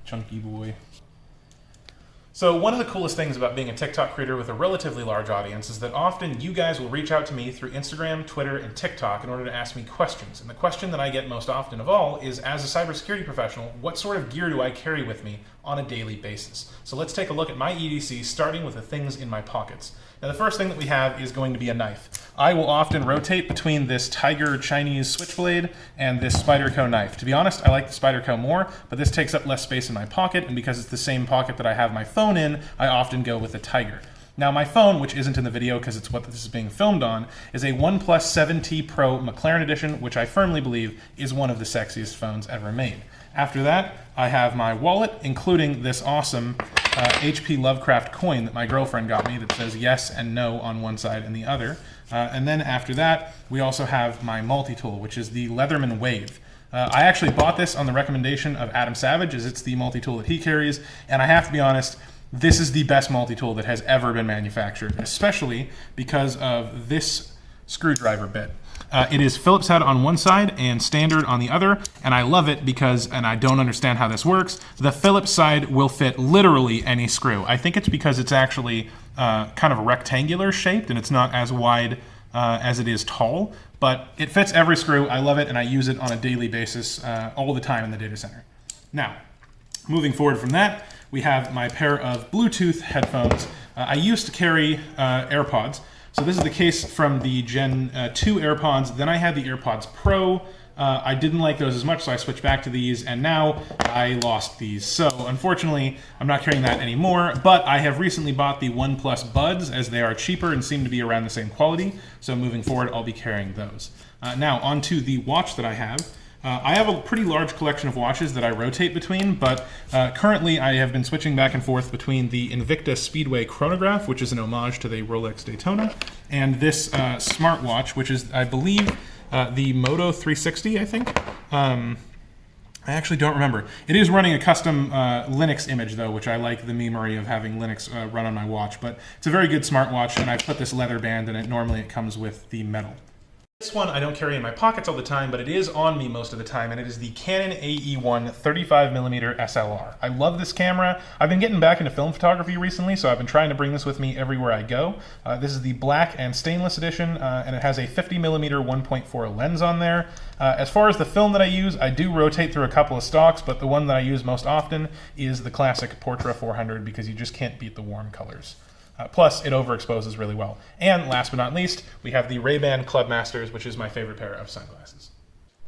chunky boy. So one of the coolest things about being a TikTok creator with a relatively large audience is that often you guys will reach out to me through Instagram, Twitter, and TikTok in order to ask me questions. And the question that I get most often of all is, as a cybersecurity professional, what sort of gear do I carry with me on a daily basis? So let's take a look at my EDC, starting with the things in my pockets. Now the first thing that we have is going to be a knife. I will often rotate between this Tiger Chinese switchblade and this Spyderco knife. To be honest, I like the Spyderco more, but this takes up less space in my pocket, and because it's the same pocket that I have my phone in, I often go with the Tiger. Now my phone, which isn't in the video because it's what this is being filmed on, is a OnePlus 7T Pro McLaren Edition, which I firmly believe is one of the sexiest phones ever made. After that, I have my wallet, including this awesome HP Lovecraft coin that my girlfriend got me that says yes and no on one side and the other. And then after that, we also have my multi-tool, which is the Leatherman Wave. I actually bought this on the recommendation of Adam Savage, as it's the multi-tool that he carries, and I have to be honest, this is the best multi-tool that has ever been manufactured, especially because of this screwdriver bit. It is Phillips head on one side and standard on the other, and I love it because, and I don't understand how this works, the Phillips side will fit literally any screw. I think it's because it's actually kind of rectangular shaped and it's not as wide as it is tall, but it fits every screw. I love it, and I use it on a daily basis all the time in the data center. Now, moving forward from that, we have my pair of Bluetooth headphones. I used to carry AirPods. So this is the case from the Gen 2 AirPods. Then I had the AirPods Pro. I didn't like those as much, so I switched back to these, and now I lost these. So unfortunately, I'm not carrying that anymore, but I have recently bought the OnePlus Buds, as they are cheaper and seem to be around the same quality. So moving forward, I'll be carrying those. Now, onto the watch that I have. I have a pretty large collection of watches that I rotate between, but currently I have been switching back and forth between the Invicta Speedway chronograph, which is an homage to the Rolex Daytona, and this smartwatch, which is, I believe, the Moto 360, I think. I actually don't remember. It is running a custom Linux image, though, which I like the memory of having Linux run on my watch, but it's a very good smartwatch, and I put this leather band in it. Normally it comes with the metal. This one I don't carry in my pockets all the time, but it is on me most of the time, and it is the Canon AE-1 35mm SLR. I love this camera. I've been getting back into film photography recently, so I've been trying to bring this with me everywhere I go. This is the black and stainless edition, and it has a 50mm 1.4 lens on there. As far as the film that I use, I do rotate through a couple of stocks, but the one that I use most often is the classic Portra 400 because you just can't beat the warm colors. Plus, it overexposes really well. And last but not least, we have the Ray-Ban Clubmasters, which is my favorite pair of sunglasses.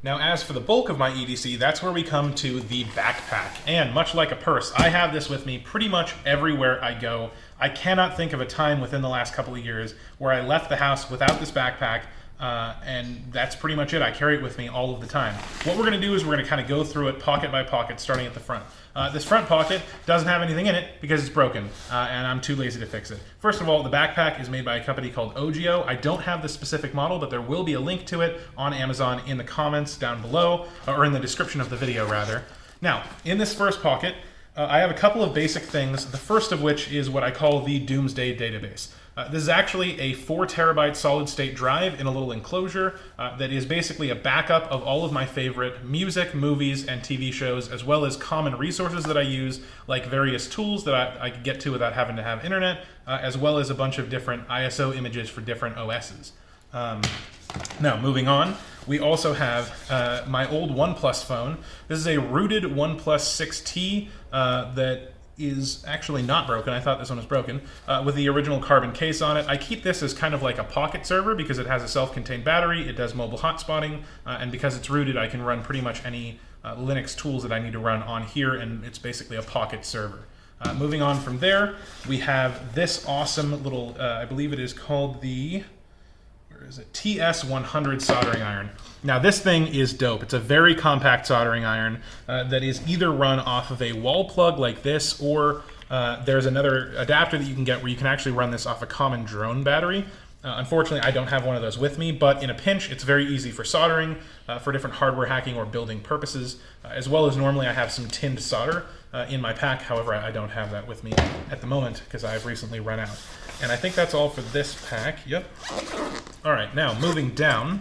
Now, as for the bulk of my EDC, that's where we come to the backpack. And much like a purse, I have this with me pretty much everywhere I go. I cannot think of a time within the last couple of years where I left the house without this backpack, and that's pretty much it. I carry it with me all of the time. What we're going to do is we're going to kind of go through it pocket by pocket, starting at the front. This front pocket doesn't have anything in it because it's broken, and I'm too lazy to fix it. First of all, the backpack is made by a company called Ogio. I don't have the specific model, but there will be a link to it on Amazon in the comments down below, or in the description of the video, rather. Now, in this first pocket, I have a couple of basic things, the first of which is what I call the Doomsday Database. This is actually a 4 terabyte solid state drive in a little enclosure that is basically a backup of all of my favorite music, movies, and TV shows, as well as common resources that I use, like various tools that I could get to without having to have internet, as well as a bunch of different ISO images for different OSs. Now, moving on, we also have my old OnePlus phone. This is a rooted OnePlus 6T that is actually not broken. I thought this one was broken, with the original carbon case on it. I keep this as kind of like a pocket server because it has a self-contained battery, it does mobile hotspotting, and because it's rooted, I can run pretty much any Linux tools that I need to run on here, and it's basically a pocket server. Moving on from there, we have this awesome little, I believe it is called the, TS100 soldering iron. Now this thing is dope. It's a very compact soldering iron that is either run off of a wall plug like this, or there's another adapter that you can get where you can actually run this off a common drone battery. Unfortunately, I don't have one of those with me, but in a pinch, it's very easy for soldering, for different hardware hacking or building purposes, as well as normally I have some tinned solder in my pack. However, I don't have that with me at the moment because I've recently run out. And I think that's all for this pack. Yep. All right, now moving down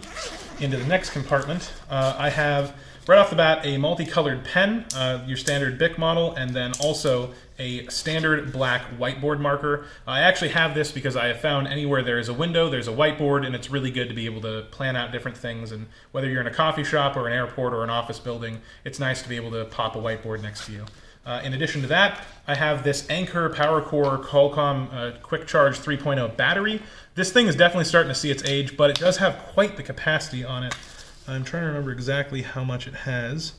into the next compartment, I have right off the bat, a multicolored pen, your standard Bic model, and then also a standard black whiteboard marker. I actually have this because I have found anywhere there is a window, there's a whiteboard, and it's really good to be able to plan out different things. And whether you're in a coffee shop or an airport or an office building, it's nice to be able to pop a whiteboard next to you. In addition to that, I have this Anker PowerCore Qualcomm Quick Charge 3.0 battery. This thing is definitely starting to see its age, but it does have quite the capacity on it. I'm trying to remember exactly how much it has.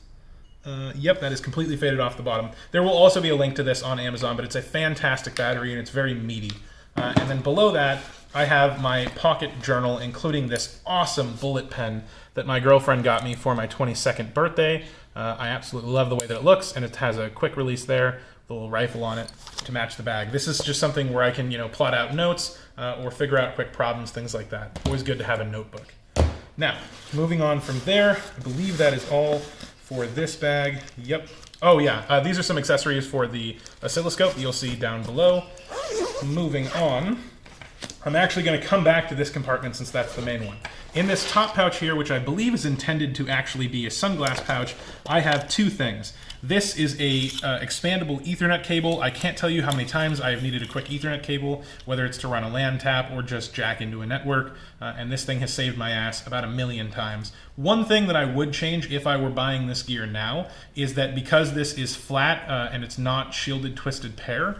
Yep, that is completely faded off the bottom. There will also be a link to this on Amazon, but it's a fantastic battery and it's very meaty. And then below that, I have my pocket journal, including this awesome bullet pen that my girlfriend got me for my 22nd birthday. I absolutely love the way that it looks, and it has a quick release there, the little rifle on it to match the bag. This is just something where I can, plot out notes or figure out quick problems, things like that. Always good to have a notebook. Now, moving on from there, I believe that is all for this bag. Yep. Oh yeah, these are some accessories for the oscilloscope you'll see down below. Moving on, I'm actually going to come back to this compartment since that's the main one. In this top pouch here, which I believe is intended to actually be a sunglass pouch, I have two things. This is a expandable Ethernet cable. I can't tell you how many times I have needed a quick Ethernet cable, whether it's to run a LAN tap or just jack into a network, and this thing has saved my ass about 1,000,000 times. One thing that I would change if I were buying this gear now is that because this is flat and it's not shielded twisted pair,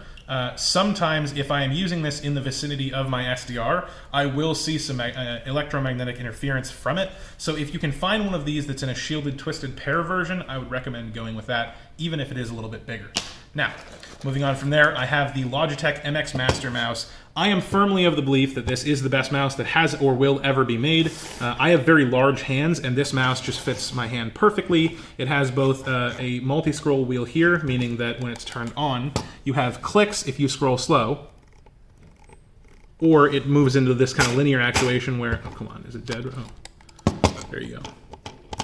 sometimes if I am using this in the vicinity of my SDR, I will see some electromagnetic interference from it. So if you can find one of these that's in a shielded twisted pair version, I would recommend going with that, even if it is a little bit bigger. Now, moving on from there, I have the Logitech MX Master Mouse. I am firmly of the belief that this is the best mouse that has or will ever be made. I have very large hands, and this mouse just fits my hand perfectly. It has both a multi-scroll wheel here, meaning that when it's turned on, you have clicks if you scroll slow, or it moves into this kind of linear actuation where, oh, come on, is it dead? Oh, there you go.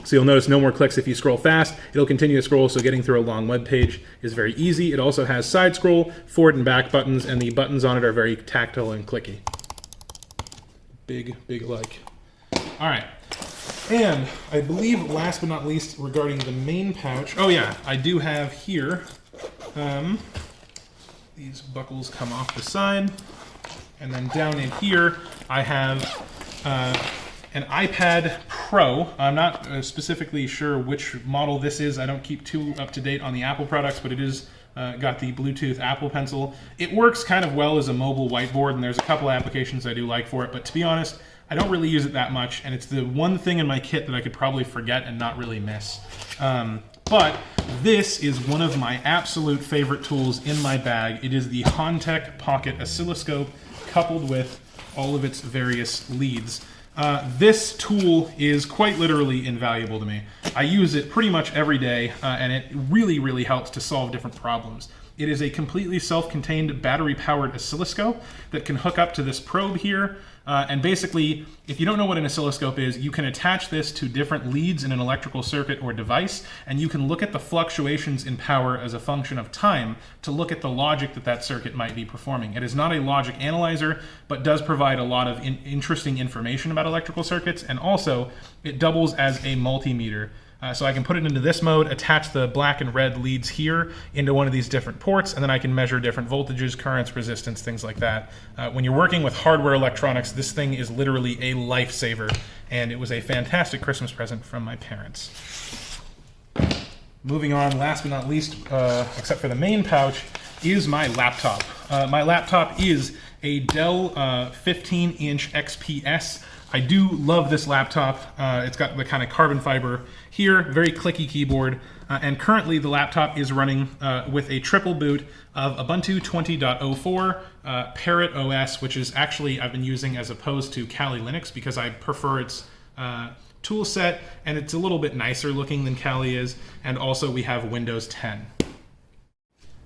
So you'll notice no more clicks if you scroll fast. It'll continue to scroll, so getting through a long web page is very easy. It also has side scroll, forward and back buttons, and the buttons on it are very tactile and clicky. Big like. All right. And I believe last but not least regarding the main pouch, oh yeah, I do have here, these buckles come off the side, and then down in here I have an iPad Pro. I'm not specifically sure which model this is. I don't keep too up to date on the Apple products, but it is got the Bluetooth Apple Pencil. It works kind of well as a mobile whiteboard, and there's a couple applications I do like for it, but to be honest, I don't really use it that much, and it's the one thing in my kit that I could probably forget and not really miss. But this is one of my absolute favorite tools in my bag. It is the Hontech Pocket Oscilloscope coupled with all of its various leads. This tool is quite literally invaluable to me. I use it pretty much every day, and it really helps to solve different problems. It is a completely self-contained battery-powered oscilloscope that can hook up to this probe here. And basically, if you don't know what an oscilloscope is, you can attach this to different leads in an electrical circuit or device, and you can look at the fluctuations in power as a function of time to look at the logic that that circuit might be performing. It is not a logic analyzer, but does provide a lot of interesting information about electrical circuits, and also it doubles as a multimeter. So I can put it into this mode, attach the black and red leads here into one of these different ports, and then I can measure different voltages, currents, resistance, things like that. When you're working with hardware electronics, this thing is literally a lifesaver, and it was a fantastic Christmas present from my parents. Moving on, last but not least, except for the main pouch, is my laptop. My laptop is a Dell 15-inch XPS. I do love this laptop. It's got the kind of carbon fiber here, very clicky keyboard, and currently the laptop is running with a triple boot of Ubuntu 20.04, Parrot OS, which is actually I've been using as opposed to Kali Linux because I prefer its tool set, and it's a little bit nicer looking than Kali is, and also we have Windows 10.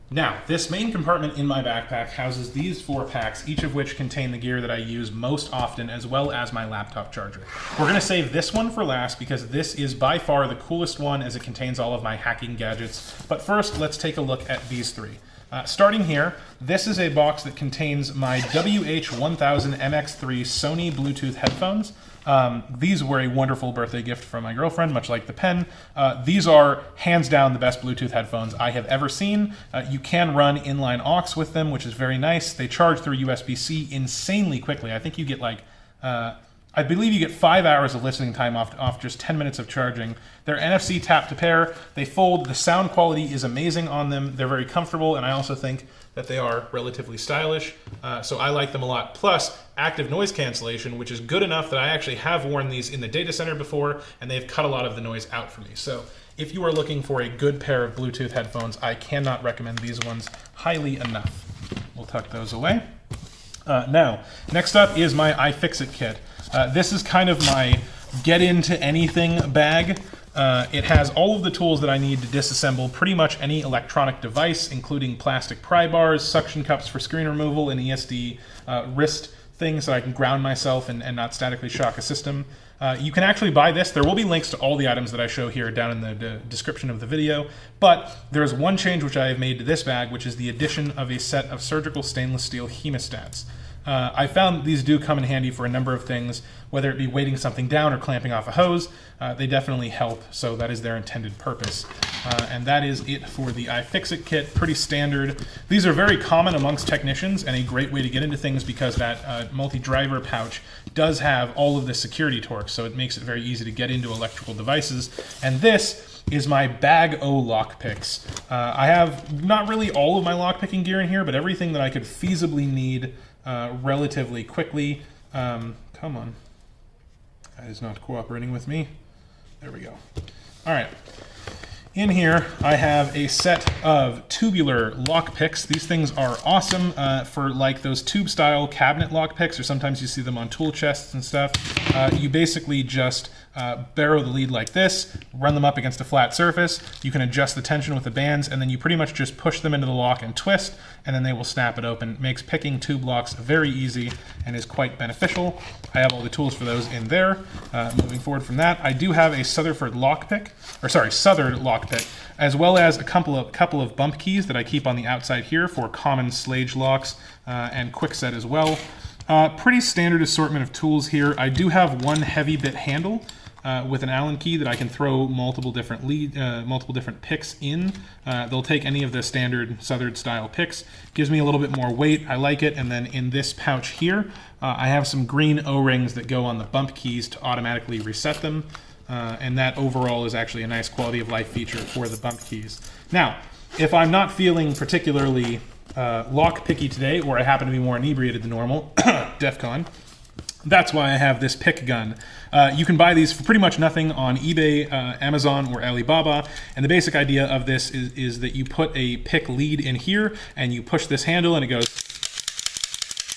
Now, this main compartment in my backpack houses these 4 packs, each of which contain the gear that I use most often, as well as my laptop charger. We're going to save this one for last because this is by far the coolest one as it contains all of my hacking gadgets. But first, let's take a look at these 3. Starting here, this is a box that contains my WH-1000 MX3 Sony Bluetooth headphones. These were a wonderful birthday gift from my girlfriend, much like the pen. These are hands down the best Bluetooth headphones I have ever seen. You can run inline aux with them, which is very nice. They charge through USB-C insanely quickly. I think you get like, I believe you get 5 hours of listening time off just 10 minutes of charging. They're NFC tap to pair. They fold. The sound quality is amazing on them. They're very comfortable, and I also think that they are relatively stylish. So I like them a lot. Plus, active noise cancellation, which is good enough that I actually have worn these in the data center before, and they've cut a lot of the noise out for me. So if you are looking for a good pair of Bluetooth headphones, I cannot recommend these ones highly enough. We'll tuck those away. Now, next up is my iFixit kit. This is kind of my get into anything bag. It has all of the tools that I need to disassemble pretty much any electronic device, including plastic pry bars, suction cups for screen removal, and ESD wrist things so I can ground myself and not statically shock a system. You can actually buy this. There will be links to all the items that I show here down in the description of the video, but there is one change which I have made to this bag, which is the addition of a set of surgical stainless steel hemostats. I found these do come in handy for a number of things, whether it be weighting something down or clamping off a hose. They definitely help, so that is their intended purpose. And that is it for the iFixit kit, pretty standard. These are very common amongst technicians and a great way to get into things because that multi-driver pouch does have all of the security torque, so it makes it very easy to get into electrical devices. And this is my bag O lockpicks. I have not really all of my lockpicking gear in here, but everything that I could feasibly need relatively quickly. Come on. That is not cooperating with me. There we go. All right. In here, I have a set of tubular lockpicks. These things are awesome for like those tube-style cabinet lockpicks, or sometimes you see them on tool chests and stuff. You basically just barrow the lead like this, run them up against a flat surface. You can adjust the tension with the bands, and then you pretty much just push them into the lock and twist, and then they will snap it open. It makes picking tube locks very easy and is quite beneficial. I have all the tools for those in there. Moving forward from that, I do have a Southern lockpick, as well as a couple of bump keys that I keep on the outside here for common slage locks and quickset as well. Pretty standard assortment of tools here. I do have one heavy bit handle with an Allen key that I can throw multiple different picks in. They'll take any of the standard Southern style picks. Gives me a little bit more weight. I like it. And then in this pouch here, I have some green O-rings that go on the bump keys to automatically reset them. And that overall is actually a nice quality of life feature for the bump keys. Now, if I'm not feeling particularly lock-picky today, or I happen to be more inebriated than normal, DEF CON, that's why I have this pick gun. You can buy these for pretty much nothing on eBay, Amazon, or Alibaba, and the basic idea of this is that you put a pick lead in here, and you push this handle, and it goes,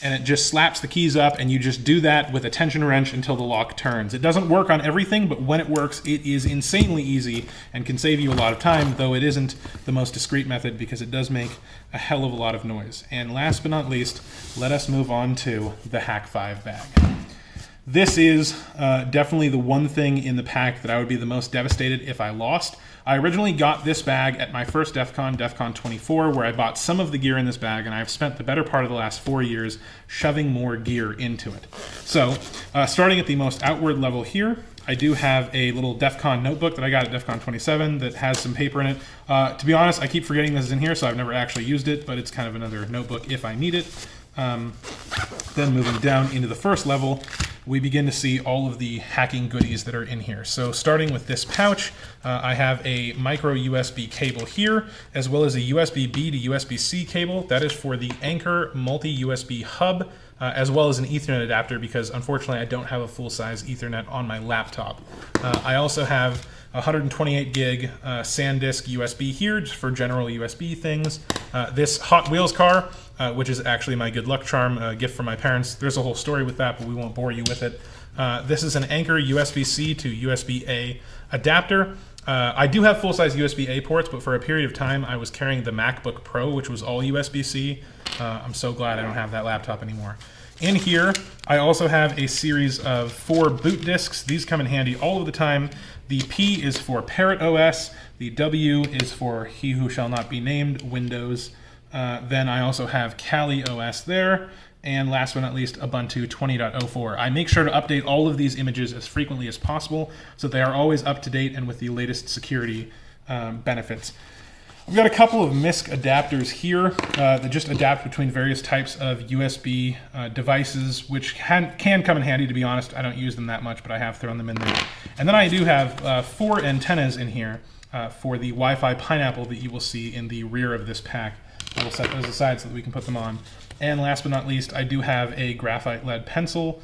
and it just slaps the keys up, and you just do that with a tension wrench until the lock turns. It doesn't work on everything, but when it works, it is insanely easy and can save you a lot of time, though it isn't the most discreet method because it does make a hell of a lot of noise. And last but not least, let us move on to the Hack 5 bag. This is definitely the one thing in the pack that I would be the most devastated if I lost. I originally got this bag at my first DEF CON 24, where I bought some of the gear in this bag, and I've spent the better part of the last 4 years shoving more gear into it. So, starting at the most outward level here, I do have a little DEF CON notebook that I got at DEF CON 27 that has some paper in it. To be honest, I keep forgetting this is in here, so I've never actually used it, but it's kind of another notebook if I need it. Then moving down into the first level, we begin to see all of the hacking goodies that are in here. So starting with this pouch, I have a micro USB cable here, as well as a USB-B to USB-C cable. That is for the Anchor multi-USB hub, as well as an Ethernet adapter, because unfortunately I don't have a full-size Ethernet on my laptop. I also have 128 gig SanDisk USB here, just for general USB things. This Hot Wheels car, which is actually my good luck charm gift from my parents. There's a whole story with that, but we won't bore you with it. This is an Anchor USB-C to USB-A adapter. I do have full-size USB-A ports, but for a period of time I was carrying the MacBook Pro, which was all USB-C. I'm so glad I don't have that laptop anymore. In here, I also have a series of 4 boot disks. These come in handy all of the time. The P is for Parrot OS. The W is for He Who Shall Not Be Named Windows. Then I also have Kali OS there. and last but not least, Ubuntu 20.04. I make sure to update all of these images as frequently as possible so they are always up to date and with the latest security benefits. We've got a couple of Misc adapters here that just adapt between various types of USB devices, which can come in handy, to be honest. I don't use them that much, but I have thrown them in there. And then I do have 4 antennas in here for the Wi-Fi Pineapple that you will see in the rear of this pack. I will set those aside so that we can put them on. And last but not least, I do have a graphite lead pencil.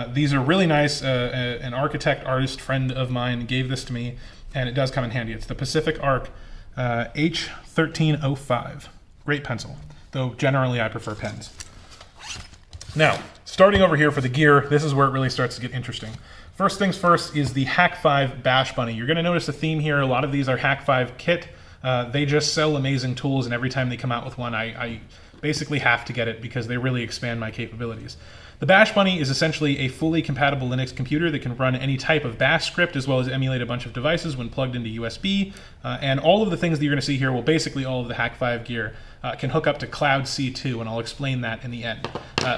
These are really nice. An artist friend of mine gave this to me, and it does come in handy. It's the Pacific Arc H1305. Great pencil, though generally I prefer pens. Now, starting over here for the gear, this is where it really starts to get interesting. First things first is the Hack 5 Bash Bunny. You're going to notice a theme here. A lot of these are Hack 5 kit. They just sell amazing tools, and every time they come out with one, I basically have to get it because they really expand my capabilities. The Bash Bunny is essentially a fully compatible Linux computer that can run any type of bash script as well as emulate a bunch of devices when plugged into USB. And all of the things that you're going to see here, well, basically all of the Hack 5 gear, can hook up to Cloud C2, and I'll explain that in the end.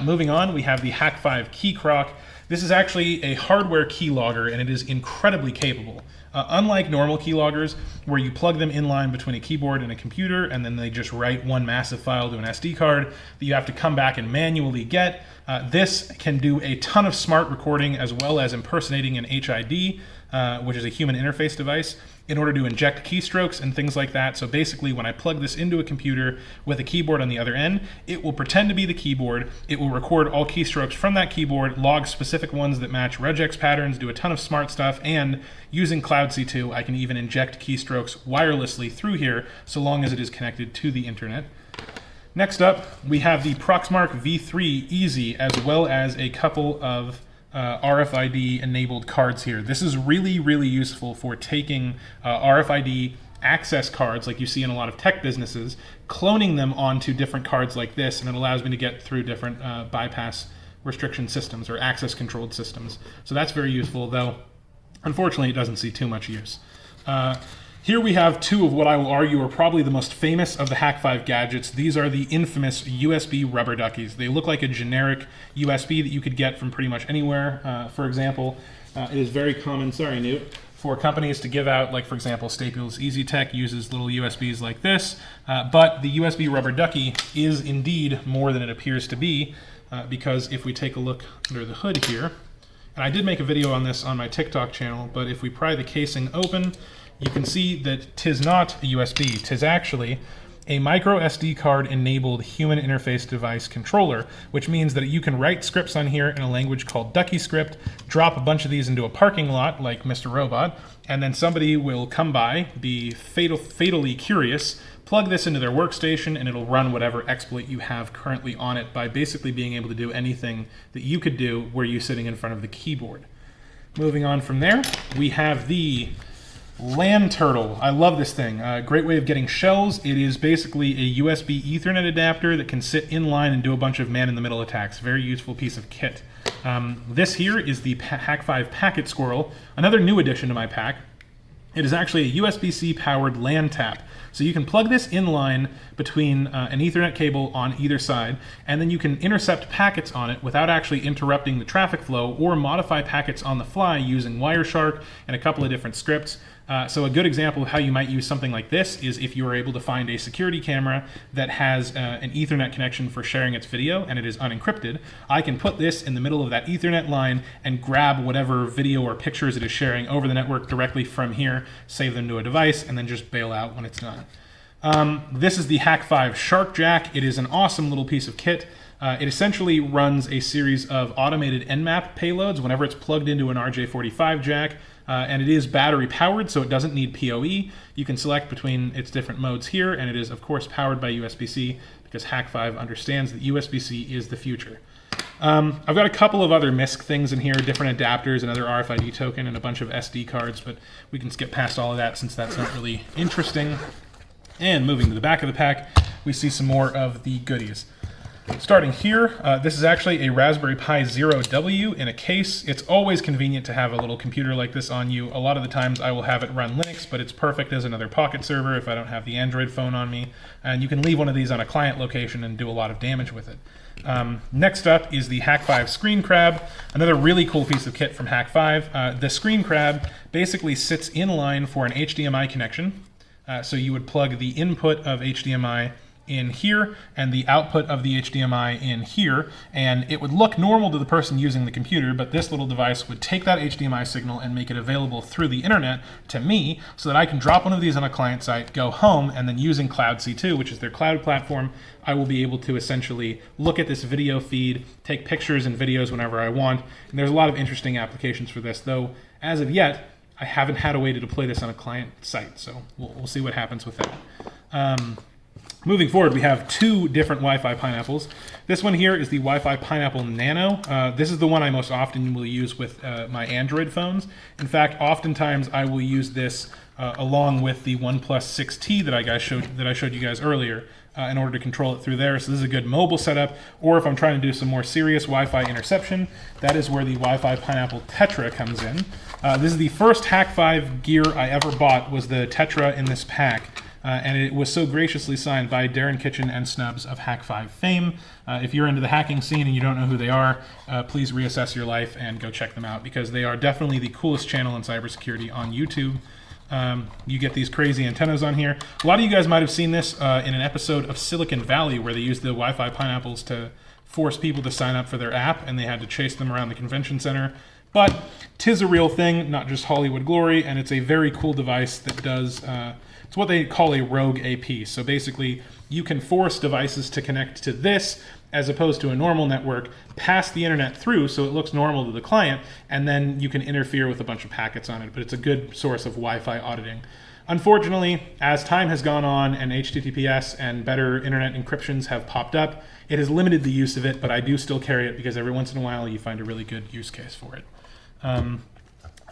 Moving on, we have the Hack 5 KeyCroc. This is actually a hardware keylogger, and it is incredibly capable. Unlike normal keyloggers, where you plug them in line between a keyboard and a computer, and then they just write one massive file to an SD card that you have to come back and manually get, this can do a ton of smart recording as well as impersonating an HID, which is a human interface device, in order to inject keystrokes and things like that. So basically, when I plug this into a computer with a keyboard on the other end, it will pretend to be the keyboard, it will record all keystrokes from that keyboard, log specific ones that match regex patterns, do a ton of smart stuff, and using Cloud C2, I can even inject keystrokes wirelessly through here, so long as it is connected to the internet. Next up, we have the Proxmark V3 Easy, as well as a couple of RFID enabled cards here. This is really, really useful for taking RFID access cards like you see in a lot of tech businesses, cloning them onto different cards like this, and it allows me to get through different bypass restriction systems or access controlled systems. So that's very useful, though unfortunately it doesn't see too much use. Here we have 2 of what I will argue are probably the most famous of the Hack 5 gadgets. These are the infamous USB Rubber Duckies. They look like a generic USB that you could get from pretty much anywhere. For example, it is very common, sorry Newt, for companies to give out, like for example, Staples EasyTech uses little USBs like this, but the USB Rubber Ducky is indeed more than it appears to be, because if we take a look under the hood here, and I did make a video on this on my TikTok channel, but if we pry the casing open, you can see that 'tis not a USB, 'tis actually a micro SD card enabled human interface device controller, which means that you can write scripts on here in a language called Duckyscript, drop a bunch of these into a parking lot like Mr. Robot, and then somebody will come by, be fatally curious, plug this into their workstation, and it'll run whatever exploit you have currently on it by basically being able to do anything that you could do were you sitting in front of the keyboard. Moving on from there, we have the LAN Turtle. I love this thing. Great way of getting shells. It is basically a USB Ethernet adapter that can sit in line and do a bunch of man-in-the-middle attacks. Very useful piece of kit. This here is the Hack 5 Packet Squirrel, another new addition to my pack. It is actually a USB-C powered LAN tap. So you can plug this in line between an Ethernet cable on either side, and then you can intercept packets on it without actually interrupting the traffic flow, or modify packets on the fly using Wireshark and a couple of different scripts. So a good example of how you might use something like this is if you are able to find a security camera that has an Ethernet connection for sharing its video and it is unencrypted. I can put this in the middle of that Ethernet line and grab whatever video or pictures it is sharing over the network directly from here, save them to a device, and then just bail out when it's done. This is the Hack 5 Shark Jack. It is an awesome little piece of kit. It essentially runs a series of automated Nmap payloads whenever it's plugged into an RJ45 jack. And it is battery powered, so it doesn't need PoE. You can select between its different modes here, and it is of course powered by USB-C because Hack 5 understands that USB-C is the future. I've got a couple of other Misc things in here, different adapters, another RFID token, and a bunch of SD cards, but we can skip past all of that since that's not really interesting. And moving to the back of the pack, we see some more of the goodies. Starting here, this is actually a Raspberry Pi Zero W in a case. It's always convenient to have a little computer like this on you. A lot of the times I will have it run Linux, but it's perfect as another pocket server if I don't have the Android phone on me. And you can leave one of these on a client location and do a lot of damage with it. Next up is the Hack5 Screen Crab, another really cool piece of kit from Hack5. The Screen Crab basically sits in line for an HDMI connection. So you would plug the input of HDMI in here and the output of the HDMI in here, and it would look normal to the person using the computer, but this little device would take that HDMI signal and make it available through the internet to me so that I can drop one of these on a client site, go home, and then using Cloud C2, which is their cloud platform, I will be able to essentially look at this video feed, take pictures and videos whenever I want. And there's a lot of interesting applications for this, though as of yet I haven't had a way to deploy this on a client site, so we'll see what happens with that. Moving forward, we have two different Wi-Fi Pineapples. This one here is the Wi-Fi Pineapple Nano. This is the one I most often will use with my Android phones. In fact, oftentimes I will use this along with the OnePlus 6T that I showed you guys earlier in order to control it through there. So this is a good mobile setup. Or if I'm trying to do some more serious Wi-Fi interception, that is where the Wi-Fi Pineapple Tetra comes in. This is the first Hack5 gear I ever bought, was the Tetra in this pack. And it was so graciously signed by Darren Kitchen and Snubs of Hack5 fame. If you're into the hacking scene and you don't know who they are, please reassess your life and go check them out, because they are definitely the coolest channel in cybersecurity on YouTube. You get these crazy antennas on here. A lot of you guys might have seen this in an episode of Silicon Valley where they used the Wi-Fi Pineapples to force people to sign up for their app, and they had to chase them around the convention center. But 'tis a real thing, not just Hollywood glory, and it's a very cool device that does... it's what they call a rogue AP. So basically, you can force devices to connect to this as opposed to a normal network, pass the internet through so it looks normal to the client, and then you can interfere with a bunch of packets on it. But it's a good source of Wi-Fi auditing. Unfortunately, as time has gone on and HTTPS and better internet encryptions have popped up, it has limited the use of it, but I do still carry it because every once in a while you find a really good use case for it. I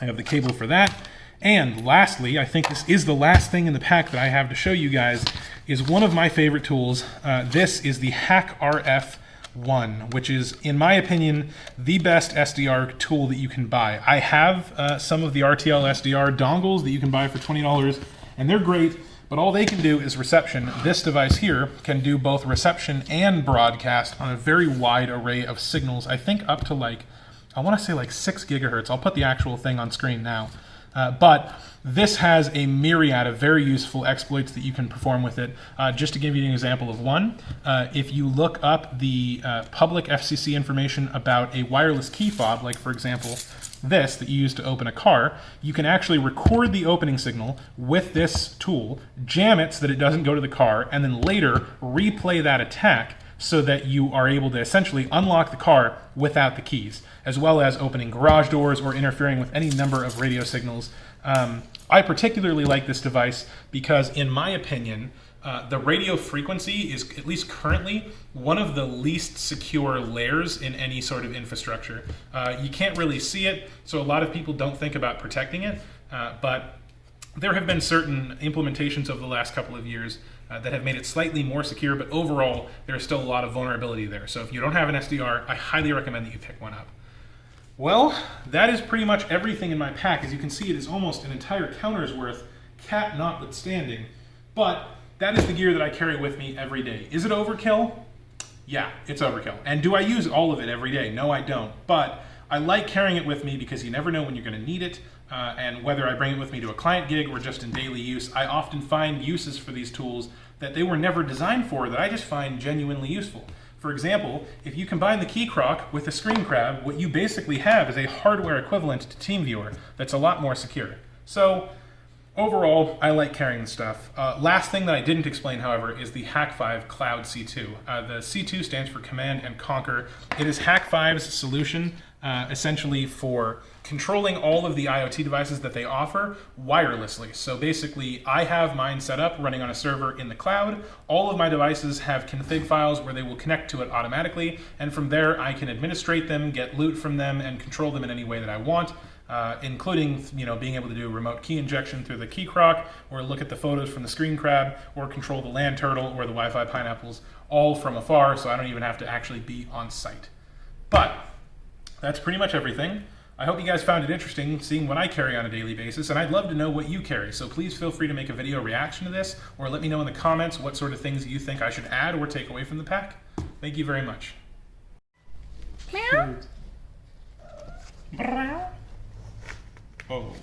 have the cable for that. And lastly, I think this is the last thing in the pack that I have to show you guys, is one of my favorite tools. This is the HackRF1, which is, in my opinion, the best SDR tool that you can buy. I have some of the RTL SDR dongles that you can buy for $20, and they're great, but all they can do is reception. This device here can do both reception and broadcast on a very wide array of signals. I think up to I want to say 6 gigahertz. I'll put the actual thing on screen now. But this has a myriad of very useful exploits that you can perform with it. Just to give you an example of one, if you look up the public FCC information about a wireless key fob, like for example this that you use to open a car, you can actually record the opening signal with this tool, jam it so that it doesn't go to the car, and then later replay that attack so that you are able to essentially unlock the car without the keys, as well as opening garage doors or interfering with any number of radio signals. I particularly like this device because, in my opinion, the radio frequency is, at least currently, one of the least secure layers in any sort of infrastructure. You can't really see it, so a lot of people don't think about protecting it, but there have been certain implementations over the last couple of years that have made it slightly more secure, but overall, there's still a lot of vulnerability there. So if you don't have an SDR, I highly recommend that you pick one up. Well, that is pretty much everything in my pack. As you can see, it is almost an entire counter's worth, cat notwithstanding. But that is the gear that I carry with me every day. Is it overkill? Yeah, it's overkill. And do I use all of it every day? No, I don't. But I like carrying it with me because you never know when you're going to need it. And whether I bring it with me to a client gig or just in daily use, I often find uses for these tools that they were never designed for that I just find genuinely useful. For example, if you combine the KeyCroc with the Screen Crab, what you basically have is a hardware equivalent to TeamViewer that's a lot more secure. So overall, I like carrying the stuff. Last thing that I didn't explain, however, is the Hack5 Cloud C2. The C2 stands for Command and Conquer. It is Hack5's solution essentially for controlling all of the IoT devices that they offer wirelessly. So basically, I have mine set up running on a server in the cloud. All of my devices have config files where they will connect to it automatically, and from there I can administrate them, get loot from them, and control them in any way that I want. including being able to do remote key injection through the KeyCroc, or look at the photos from the screen crab, or control the land turtle or the Wi-Fi pineapples all from afar, so I don't even have to actually be on site. But that's pretty much everything. I hope you guys found it interesting seeing what I carry on a daily basis, and I'd love to know what you carry, so please feel free to make a video reaction to this, or let me know in the comments what sort of things you think I should add or take away from the pack. Thank you very much. Meow. Oh.